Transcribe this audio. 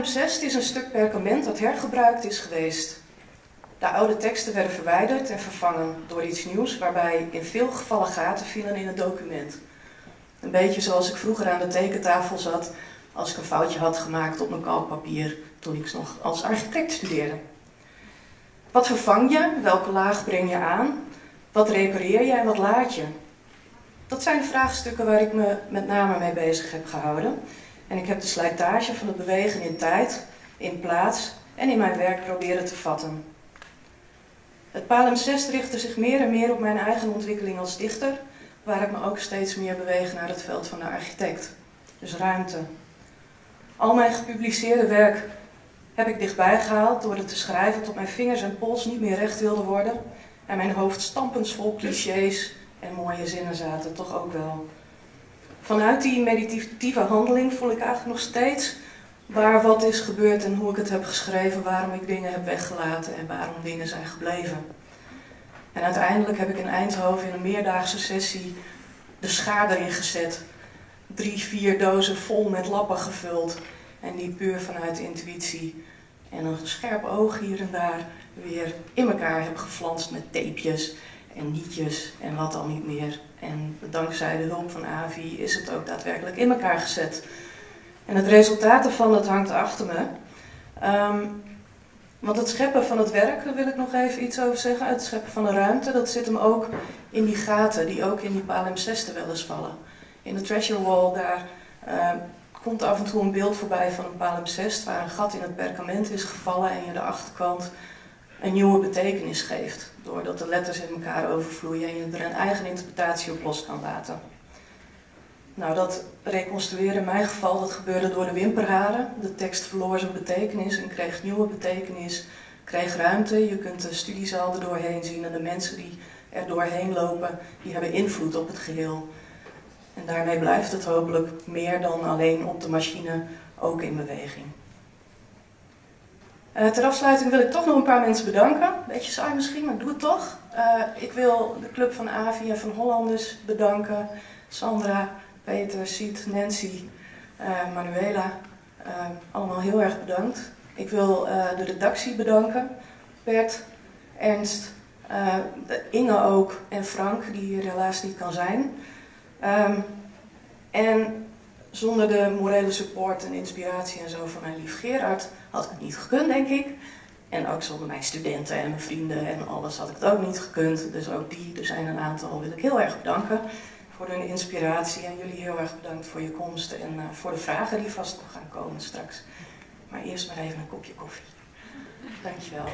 palimpsest is een stuk perkament dat hergebruikt is geweest. De oude teksten werden verwijderd en vervangen door iets nieuws, waarbij in veel gevallen gaten vielen in het document. Een beetje zoals ik vroeger aan de tekentafel zat als ik een foutje had gemaakt op mijn kalkpapier toen ik nog als architect studeerde. Wat vervang je? Welke laag breng je aan? Wat repareer je en wat laat je? Dat zijn de vraagstukken waar ik me met name mee bezig heb gehouden. En ik heb de slijtage van het bewegen in tijd, in plaats en in mijn werk proberen te vatten. Het palimpsest richtte zich meer en meer op mijn eigen ontwikkeling als dichter, waar ik me ook steeds meer beweeg naar het veld van de architect. Dus ruimte. Al mijn gepubliceerde werk heb ik dichtbij gehaald door het te schrijven tot mijn vingers en pols niet meer recht wilden worden en mijn hoofd stampensvol clichés en mooie zinnen zaten, toch ook wel. Vanuit die meditatieve handeling voel ik eigenlijk nog steeds waar wat is gebeurd en hoe ik het heb geschreven, waarom ik dingen heb weggelaten en waarom dingen zijn gebleven. En uiteindelijk heb ik in Eindhoven in een meerdaagse sessie de schaar erin gezet. 3-4 dozen vol met lappen gevuld en die puur vanuit de intuïtie en een scherp oog hier en daar weer in elkaar heb geflanst met tapejes en nietjes en wat al niet meer. En dankzij de hulp van Avi is het ook daadwerkelijk in elkaar gezet. En het resultaat ervan, dat hangt achter me. Want het scheppen van het werk, daar wil ik nog even iets over zeggen. Het scheppen van de ruimte, dat zit hem ook in die gaten die ook in die palimpsesten wel eens vallen. In de treasure wall, daar komt af en toe een beeld voorbij van een palimpsest waar een gat in het perkament is gevallen en je de achterkant een nieuwe betekenis geeft. Doordat de letters in elkaar overvloeien en je er een eigen interpretatie op los kan laten. Nou, dat reconstrueren in mijn geval, dat gebeurde door de wimperharen. De tekst verloor zijn betekenis en kreeg nieuwe betekenis, kreeg ruimte. Je kunt de studiezaal er doorheen zien en de mensen die er doorheen lopen, die hebben invloed op het geheel. En daarmee blijft het hopelijk meer dan alleen op de machine ook in beweging. Ter afsluiting wil ik toch nog een paar mensen bedanken. Beetje saai misschien, maar ik doe het toch. Ik wil de Club van Avi en van Hollanders bedanken. Sandra, Peter, Siet, Nancy, Manuela. Allemaal heel erg bedankt. Ik wil de redactie bedanken. Bert, Ernst, Inge ook en Frank, die hier helaas niet kan zijn. En zonder de morele support en inspiratie en zo van mijn lief Gerard had ik het niet gekund, denk ik. En ook zonder mijn studenten en mijn vrienden en alles had ik het ook niet gekund. Dus ook die, er zijn een aantal, wil ik heel erg bedanken voor hun inspiratie. En jullie heel erg bedankt voor je komst en voor de vragen die vast nog gaan komen straks. Maar eerst maar even een kopje koffie. Dankjewel.